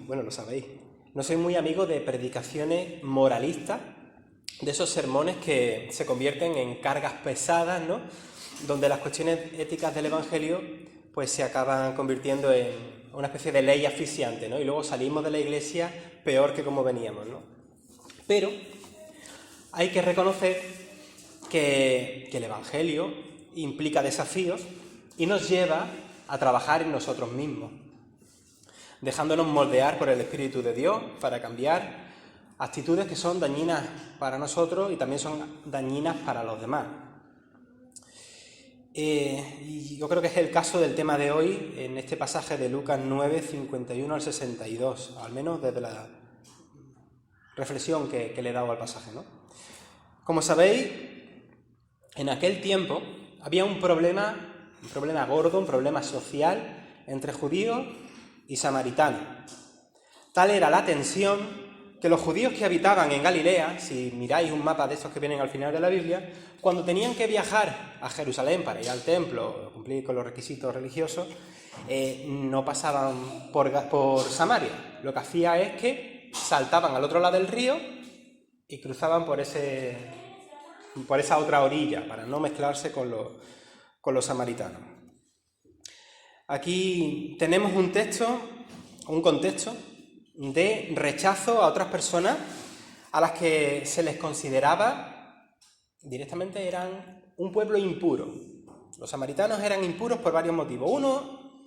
bueno, lo sabéis, no soy muy amigo de predicaciones moralistas, de esos sermones que se convierten en cargas pesadas, ¿no? Donde las cuestiones éticas del Evangelio pues se acaban convirtiendo en una especie de ley asfixiante, ¿no? Y luego salimos de la iglesia peor que como veníamos, ¿no? Pero hay que reconocer que el Evangelio implica desafíos y nos lleva a trabajar en nosotros mismos, dejándonos moldear por el Espíritu de Dios para cambiar actitudes que son dañinas para nosotros y también son dañinas para los demás. Y yo creo que es el caso del tema de hoy en este pasaje de Lucas 9, 51 al 62, al menos desde la reflexión que le he dado al pasaje, ¿no? Como sabéis, en aquel tiempo había un problema gordo, un problema social entre judíos y samaritanos. Tal era la tensión que los judíos que habitaban en Galilea, si miráis un mapa de estos que vienen al final de la Biblia, cuando tenían que viajar a Jerusalén para ir al templo, cumplir con los requisitos religiosos, no pasaban por Samaria. Lo que hacía es que saltaban al otro lado del río y cruzaban por esa otra orilla, para no mezclarse con los samaritanos. Aquí tenemos un contexto de rechazo a otras personas a las que se les consideraba directamente eran un pueblo impuro. Los samaritanos eran impuros por varios motivos. Uno,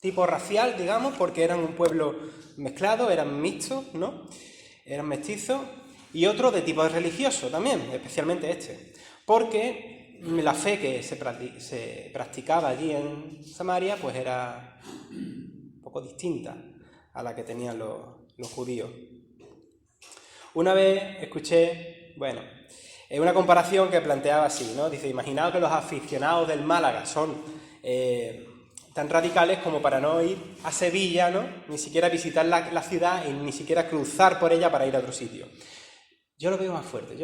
tipo racial, digamos, porque eran un pueblo mezclado, eran mixtos, ¿no? Eran mestizos. Y otro de tipo religioso también, especialmente este, porque la fe que se practicaba allí en Samaria pues era un poco distinta a la que tenían los judíos. Una vez escuché, una comparación que planteaba así, ¿no? Dice, imaginaos que los aficionados del Málaga son tan radicales como para no ir a Sevilla, ¿no? Ni siquiera visitar la ciudad y ni siquiera cruzar por ella para ir a otro sitio. Yo lo veo más fuerte.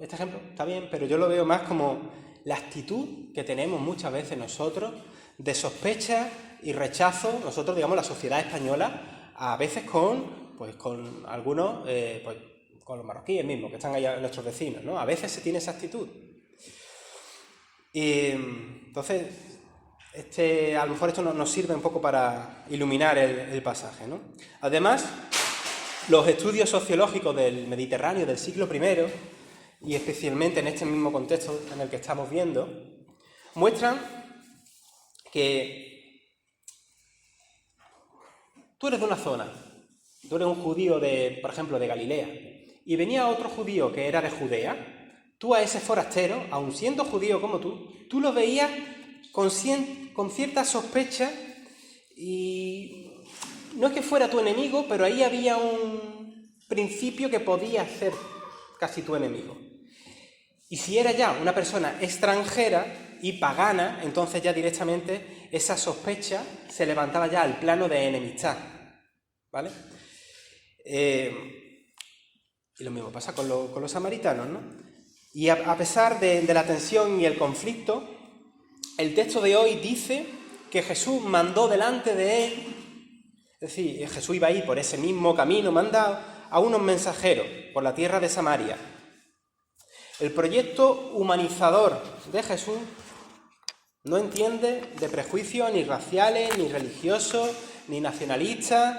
Este ejemplo está bien, pero yo lo veo más como la actitud que tenemos muchas veces nosotros de sospecha y rechazo, nosotros, digamos, la sociedad española, a veces con algunos, con los marroquíes mismos, que están allá nuestros vecinos, ¿no? A veces se tiene esa actitud. Y entonces, a lo mejor esto nos sirve un poco para iluminar el pasaje, ¿no? Además, los estudios sociológicos del Mediterráneo del siglo I, y especialmente en este mismo contexto en el que estamos viendo, muestran que tú eres de una zona, tú eres un judío por ejemplo, de Galilea, y venía otro judío que era de Judea. Tú a ese forastero, aun siendo judío como tú lo veías con cierta sospecha y no es que fuera tu enemigo, pero ahí había un principio que podía ser casi tu enemigo. Y si era ya una persona extranjera y pagana, entonces ya directamente esa sospecha se levantaba ya al plano de enemistad, ¿vale? Y lo mismo pasa con los samaritanos, ¿no? Y a pesar de la tensión y el conflicto, el texto de hoy dice que Jesús mandó delante de él, es decir, Jesús iba a ir por ese mismo camino, manda a unos mensajeros por la tierra de Samaria. El proyecto humanizador de Jesús no entiende de prejuicios ni raciales, ni religiosos, ni nacionalistas,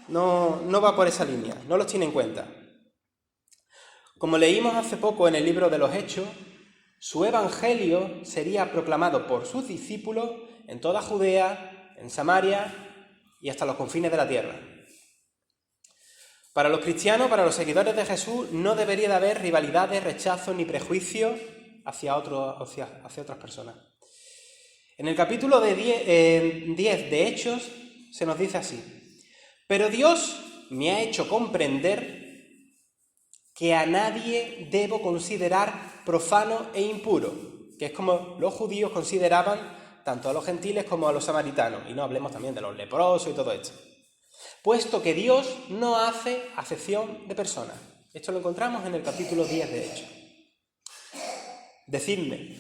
no va por esa línea, no los tiene en cuenta. Como leímos hace poco en el libro de los Hechos, su evangelio sería proclamado por sus discípulos en toda Judea, en Samaria y hasta los confines de la tierra. Para los cristianos, para los seguidores de Jesús, no debería de haber rivalidades, rechazos ni prejuicios hacia otras personas. En el capítulo 10 de Hechos se nos dice así: pero Dios me ha hecho comprender que a nadie debo considerar profano e impuro, que es como los judíos consideraban tanto a los gentiles como a los samaritanos, y no hablemos también de los leprosos y todo esto, puesto que Dios no hace acepción de personas. Esto lo encontramos en el capítulo 10 de Hechos. Decidme,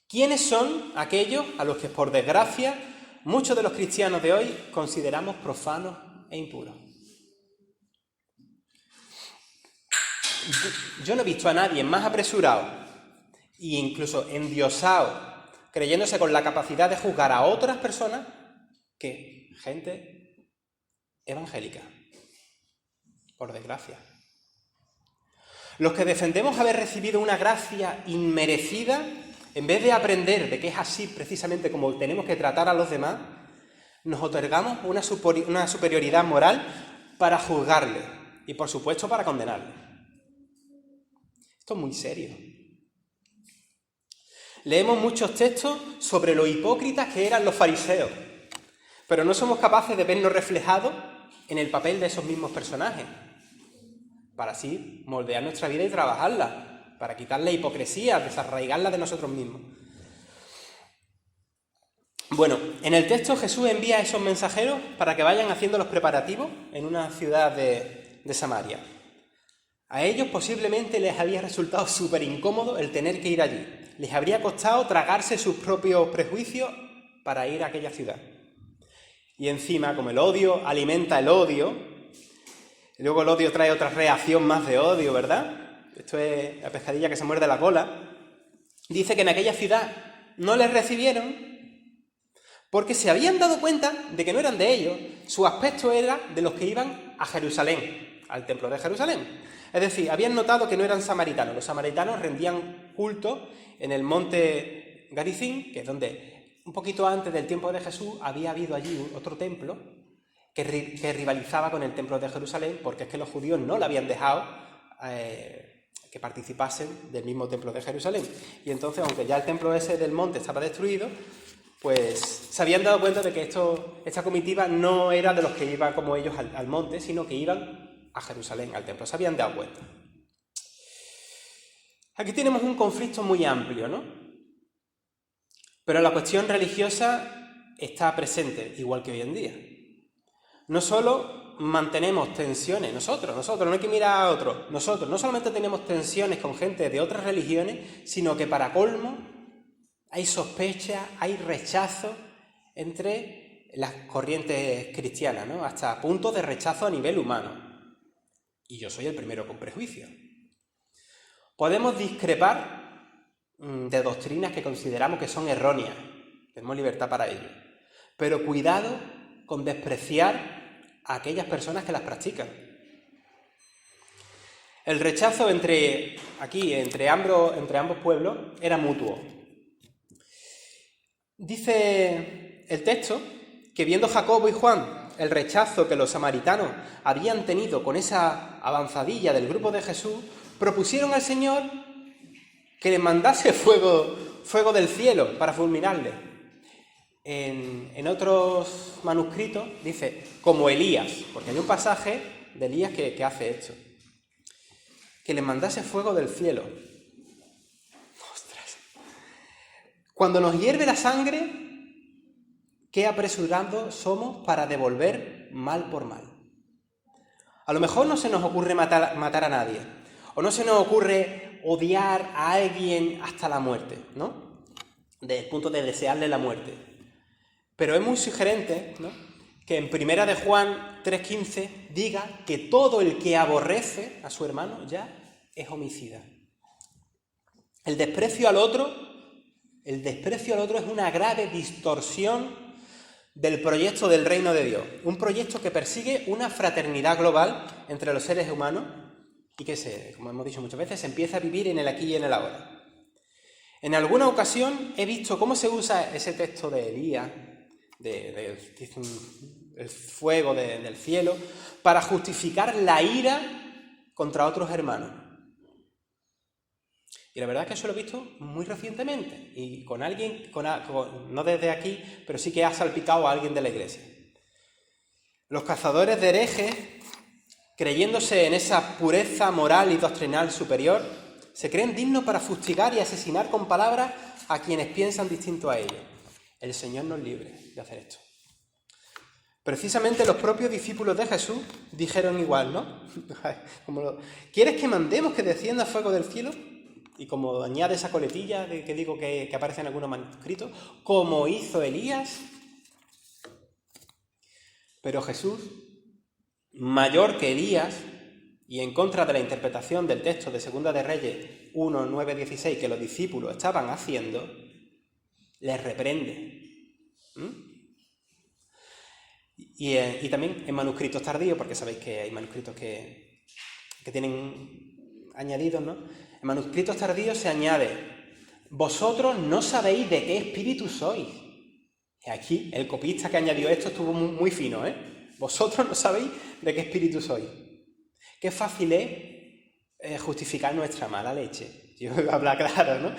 ¿quiénes son aquellos a los que por desgracia muchos de los cristianos de hoy consideramos profanos e impuros. Yo no he visto a nadie más apresurado e incluso endiosado, creyéndose con la capacidad de juzgar a otras personas, que gente evangélica, por desgracia. Los que defendemos haber recibido una gracia inmerecida, en vez de aprender de que es así precisamente como tenemos que tratar a los demás, nos otorgamos una superioridad moral para juzgarle y, por supuesto, para condenarle. Esto es muy serio. Leemos muchos textos sobre lo hipócritas que eran los fariseos, pero no somos capaces de vernos reflejados en el papel de esos mismos personajes, para así moldear nuestra vida y trabajarla, para quitar la hipocresía, desarraigarla de nosotros mismos. Bueno, en el texto Jesús envía a esos mensajeros para que vayan haciendo los preparativos en una ciudad de Samaria. A ellos posiblemente les había resultado súper incómodo el tener que ir allí. Les habría costado tragarse sus propios prejuicios para ir a aquella ciudad. Y encima, como el odio alimenta el odio, y luego el odio trae otra reacción más de odio, ¿verdad? Esto es la pescadilla que se muerde la cola. Dice que en aquella ciudad no les recibieron porque se habían dado cuenta de que no eran de ellos. Su aspecto era de los que iban a Jerusalén, al templo de Jerusalén. Es decir, habían notado que no eran samaritanos. Los samaritanos rendían culto en el monte Garizim, que es donde un poquito antes del tiempo de Jesús había habido allí otro templo que rivalizaba con el templo de Jerusalén, porque es que los judíos no le habían dejado que participasen del mismo templo de Jerusalén. Y entonces, aunque ya el templo ese del monte estaba destruido, pues se habían dado cuenta de que esta comitiva no era de los que iban como ellos al monte, sino que iban a Jerusalén, al templo. Se habían dado cuenta. Aquí tenemos un conflicto muy amplio, ¿no? Pero la cuestión religiosa está presente, igual que hoy en día. No solo mantenemos tensiones, nosotros, no hay que mirar a otros, nosotros no solamente tenemos tensiones con gente de otras religiones, sino que para colmo hay sospecha, hay rechazo entre las corrientes cristianas, ¿no? Hasta puntos de rechazo a nivel humano. Y yo soy el primero con prejuicio. Podemos discrepar de doctrinas que consideramos que son erróneas, tenemos libertad para ello, pero cuidado con despreciar a aquellas personas que las practican. El rechazo entre ambos pueblos era mutuo. Dice el texto que viendo Jacobo y Juan el rechazo que los samaritanos habían tenido con esa avanzadilla del grupo de Jesús, propusieron al Señor que les mandase fuego del cielo para fulminarles. En otros manuscritos dice, como Elías, porque hay un pasaje de Elías que hace esto. Que les mandase fuego del cielo. ¡Ostras! Cuando nos hierve la sangre, qué apresurados somos para devolver mal por mal. A lo mejor no se nos ocurre matar a nadie, o no se nos ocurre odiar a alguien hasta la muerte, ¿no? Desde el punto de desearle la muerte. Pero es muy sugerente, ¿no?, que en 1 de Juan 3:15 diga que todo el que aborrece a su hermano ya es homicida. El desprecio al otro es una grave distorsión del proyecto del reino de Dios. Un proyecto que persigue una fraternidad global entre los seres humanos y que, como hemos dicho muchas veces, se empieza a vivir en el aquí y en el ahora. En alguna ocasión he visto cómo se usa ese texto de Elías, el fuego del cielo, para justificar la ira contra otros hermanos. Y la verdad es que eso lo he visto muy recientemente, y con alguien, no desde aquí, pero sí que ha salpicado a alguien de la iglesia. Los cazadores de herejes, creyéndose en esa pureza moral y doctrinal superior, se creen dignos para fustigar y asesinar con palabras a quienes piensan distinto a ellos. El Señor nos libre de hacer esto. Precisamente los propios discípulos de Jesús dijeron igual, ¿no? ¿Quieres que mandemos que descienda fuego del cielo? Y como añade esa coletilla que digo que aparece en algunos manuscritos, como hizo Elías. Pero Jesús, mayor que Elías, y en contra de la interpretación del texto de Segunda de Reyes 1, 9, 16 que los discípulos estaban haciendo, les reprende. Y también en manuscritos tardíos, porque sabéis que hay manuscritos que tienen añadidos, ¿no? En manuscritos tardíos se añade: vosotros no sabéis de qué espíritu sois. Y aquí el copista que añadió esto estuvo muy fino, ¿eh? Vosotros no sabéis de qué espíritu sois. Qué fácil es justificar nuestra mala leche. Yo voy a hablar claro, ¿no?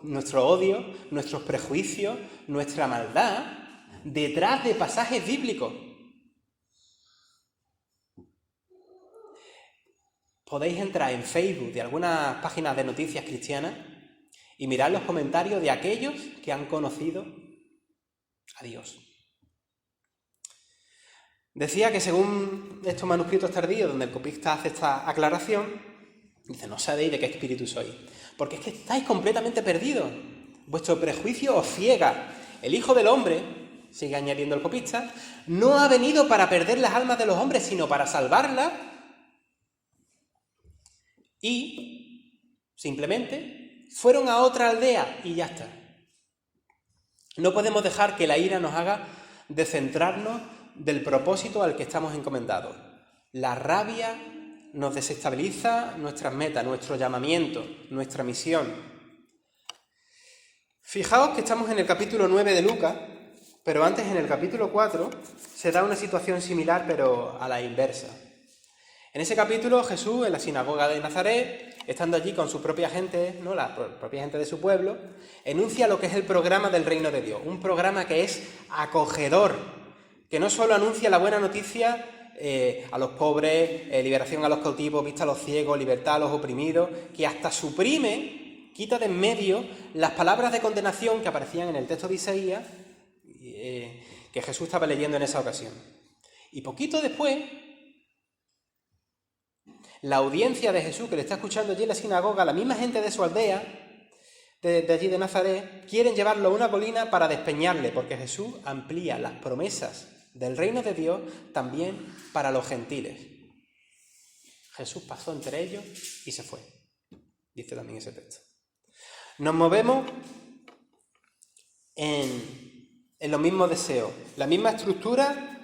Nuestro odio, nuestros prejuicios, nuestra maldad, detrás de pasajes bíblicos. Podéis entrar en Facebook de algunas páginas de noticias cristianas y mirar los comentarios de aquellos que han conocido a Dios. Decía que según estos manuscritos tardíos, donde el copista hace esta aclaración, dice: no sabéis de qué espíritu sois, porque es que estáis completamente perdidos. Vuestro prejuicio os ciega. El Hijo del Hombre, sigue añadiendo el copista, no ha venido para perder las almas de los hombres, sino para salvarlas. Y simplemente fueron a otra aldea y ya está. No podemos dejar que la ira nos haga descentrarnos del propósito al que estamos encomendados. La rabia nos desestabiliza nuestras metas, nuestro llamamiento, nuestra misión. Fijaos que estamos en el capítulo 9 de Lucas, pero antes, en el capítulo 4, se da una situación similar, pero a la inversa. En ese capítulo, Jesús, en la sinagoga de Nazaret, estando allí con su propia gente, ¿no?, la propia gente de su pueblo, enuncia lo que es el programa del reino de Dios. Un programa que es acogedor, que no solo anuncia la buena noticia a los pobres, liberación a los cautivos, vista a los ciegos, libertad a los oprimidos, que hasta suprime, quita de en medio las palabras de condenación que aparecían en el texto de Isaías, que Jesús estaba leyendo en esa ocasión. Y poquito después, la audiencia de Jesús que le está escuchando allí en la sinagoga, la misma gente de su aldea, de allí de Nazaret, quieren llevarlo a una colina para despeñarle, porque Jesús amplía las promesas del reino de Dios también para los gentiles. Jesús pasó entre ellos y se fue, dice también ese texto. Nos movemos en los mismos deseos, la misma estructura.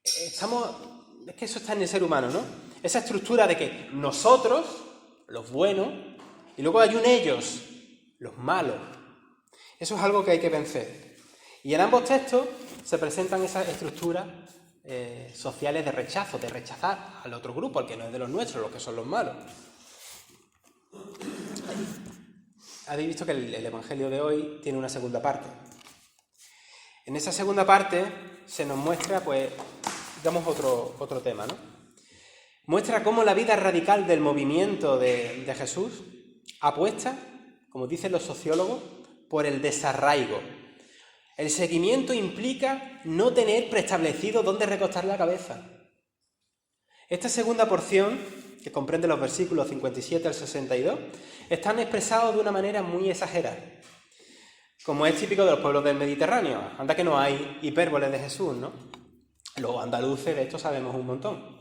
Es que eso está en el ser humano, ¿no? Esa estructura de que nosotros, los buenos, y luego hay un ellos, los malos. Eso es algo que hay que vencer. Y en ambos textos se presentan esas estructuras sociales de rechazo, de rechazar al otro grupo, al que no es de los nuestros, los que son los malos. Habéis visto que el Evangelio de hoy tiene una segunda parte. En esa segunda parte se nos muestra, pues, digamos, otro tema, ¿no? Muestra cómo la vida radical del movimiento de Jesús apuesta, como dicen los sociólogos, por el desarraigo. El seguimiento implica no tener preestablecido dónde recostar la cabeza. Esta segunda porción, que comprende los versículos 57 al 62, están expresados de una manera muy exagerada, como es típico de los pueblos del Mediterráneo. Anda que no hay hipérboles de Jesús, ¿no? Los andaluces de esto sabemos un montón.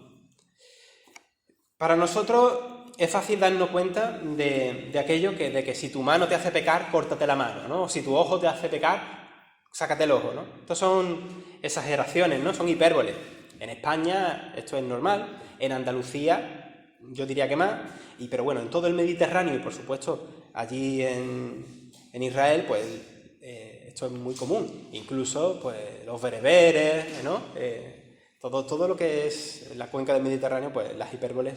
Para nosotros es fácil darnos cuenta de aquello de que si tu mano te hace pecar, córtate la mano, ¿no? O si tu ojo te hace pecar, sácate el ojo, ¿no? Estos son exageraciones, ¿no? Son hipérboles. En España esto es normal, en Andalucía yo diría que más, pero bueno, en todo el Mediterráneo y por supuesto allí en Israel, pues esto es muy común. Incluso pues los bereberes, ¿no? Todo lo que es la cuenca del Mediterráneo, pues las hipérboles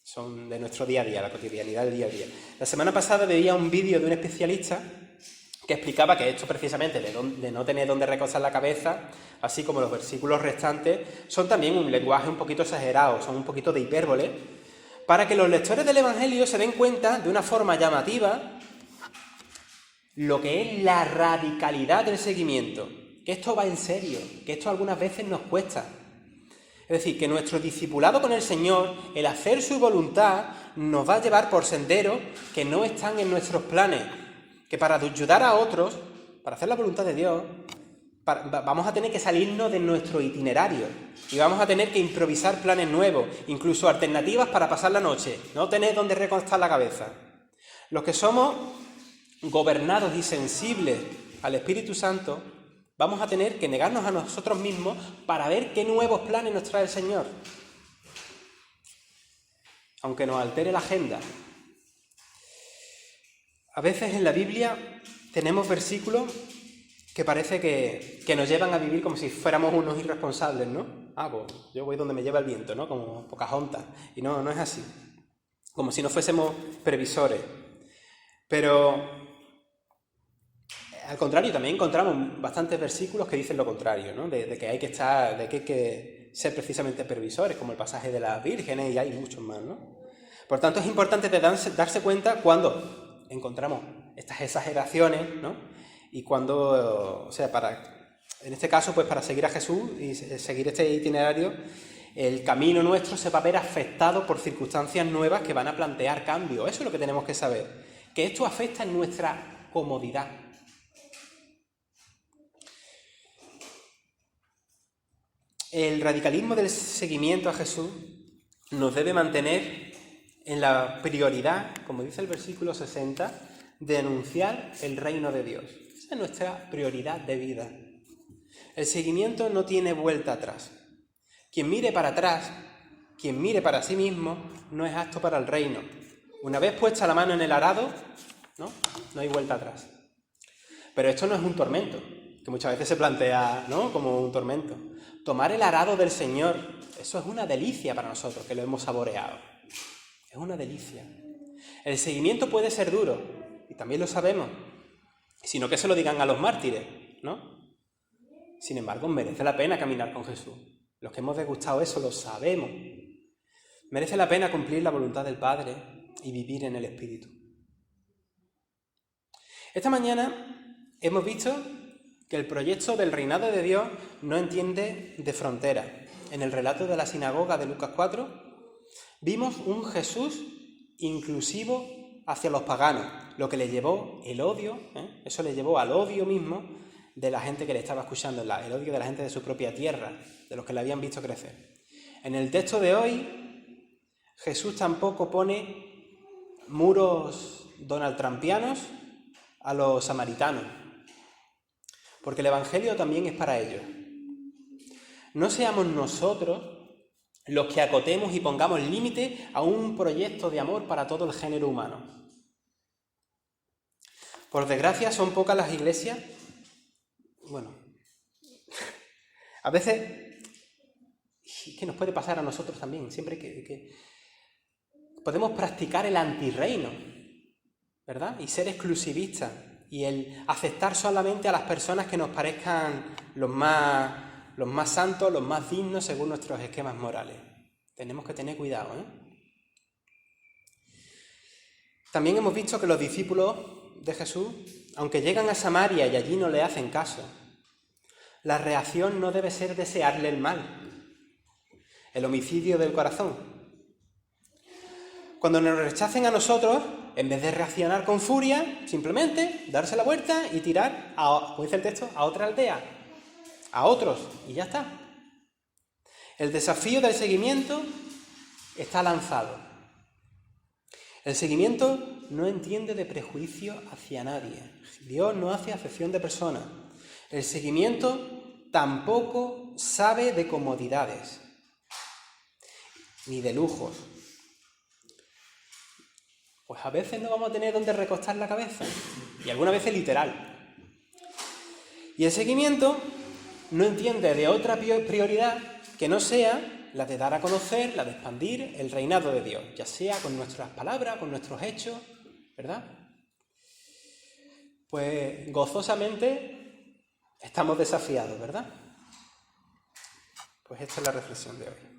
son de nuestro día a día, la cotidianidad del día a día. La semana pasada veía un vídeo de un especialista que explicaba que esto precisamente de no tener dónde recostar la cabeza, así como los versículos restantes, son también un lenguaje un poquito exagerado, son un poquito de hipérbole, para que los lectores del Evangelio se den cuenta de una forma llamativa lo que es la radicalidad del seguimiento, que esto va en serio, que esto algunas veces nos cuesta. Es decir, que nuestro discipulado con el Señor, el hacer su voluntad, nos va a llevar por senderos que no están en nuestros planes, que para ayudar a otros, para hacer la voluntad de Dios, vamos a tener que salirnos de nuestro itinerario y vamos a tener que improvisar planes nuevos, incluso alternativas para pasar la noche, no tener donde recostar la cabeza. Los que somos gobernados y sensibles al Espíritu Santo, vamos a tener que negarnos a nosotros mismos para ver qué nuevos planes nos trae el Señor. Aunque nos altere la agenda. A veces en la Biblia tenemos versículos que parece que nos llevan a vivir como si fuéramos unos irresponsables, ¿no? Pues yo voy donde me lleva el viento, ¿no? Como Pocahontas. Y no es así. Como si no fuésemos previsores. Pero, al contrario, también encontramos bastantes versículos que dicen lo contrario, ¿no? De que hay que ser precisamente previsores, como el pasaje de las vírgenes, y hay muchos más, ¿no? Por tanto, es importante darse cuenta cuando encontramos estas exageraciones, ¿no? Y cuando, en este caso, pues para seguir a Jesús y seguir este itinerario, el camino nuestro se va a ver afectado por circunstancias nuevas que van a plantear cambios. Eso es lo que tenemos que saber, que esto afecta en nuestra comodidad. El radicalismo del seguimiento a Jesús nos debe mantener en la prioridad, como dice el versículo 60, de anunciar el reino de Dios. Esa es nuestra prioridad de vida. El seguimiento no tiene vuelta atrás. Quien mire para atrás, quien mire para sí mismo, no es apto para el reino. Una vez puesta la mano en el arado, no hay vuelta atrás. Pero esto no es un tormento, que muchas veces se plantea, ¿no?, como un tormento. Tomar el arado del Señor, eso es una delicia para nosotros, que lo hemos saboreado. Es una delicia. El seguimiento puede ser duro, y también lo sabemos, sino que se lo digan a los mártires, ¿no? Sin embargo, merece la pena caminar con Jesús. Los que hemos degustado eso lo sabemos. Merece la pena cumplir la voluntad del Padre y vivir en el Espíritu. Esta mañana hemos visto que el proyecto del reinado de Dios no entiende de fronteras. En el relato de la sinagoga de Lucas 4, vimos un Jesús inclusivo hacia los paganos, lo que le llevó el odio, eso le llevó al odio mismo de la gente que le estaba escuchando, el odio de la gente de su propia tierra, de los que le habían visto crecer. En el texto de hoy, Jesús tampoco pone muros donald trumpianos a los samaritanos, porque el Evangelio también es para ellos. No seamos nosotros los que acotemos y pongamos límite a un proyecto de amor para todo el género humano. Por desgracia, son pocas las iglesias. Bueno, a veces, ¿qué nos puede pasar a nosotros también? Siempre que podemos practicar el antirreino, ¿verdad? Y ser exclusivistas y el aceptar solamente a las personas que nos parezcan los más santos, los más dignos según nuestros esquemas morales. Tenemos que tener cuidado, ¿eh? También hemos visto que los discípulos de Jesús, aunque llegan a Samaria y allí no le hacen caso, la reacción no debe ser desearle el mal, el homicidio del corazón. Cuando nos rechacen a nosotros, en vez de reaccionar con furia, simplemente darse la vuelta y tirar, como dice el texto, a otra aldea, a otros, y ya está. El desafío del seguimiento está lanzado. El seguimiento no entiende de prejuicio hacia nadie. Dios no hace acepción de personas. El seguimiento tampoco sabe de comodidades, ni de lujos. Pues a veces no vamos a tener donde recostar la cabeza, y algunas veces literal. Y el seguimiento no entiende de otra prioridad que no sea la de dar a conocer, la de expandir el reinado de Dios, ya sea con nuestras palabras, con nuestros hechos, ¿verdad? Pues gozosamente estamos desafiados, ¿verdad? Pues esta es la reflexión de hoy.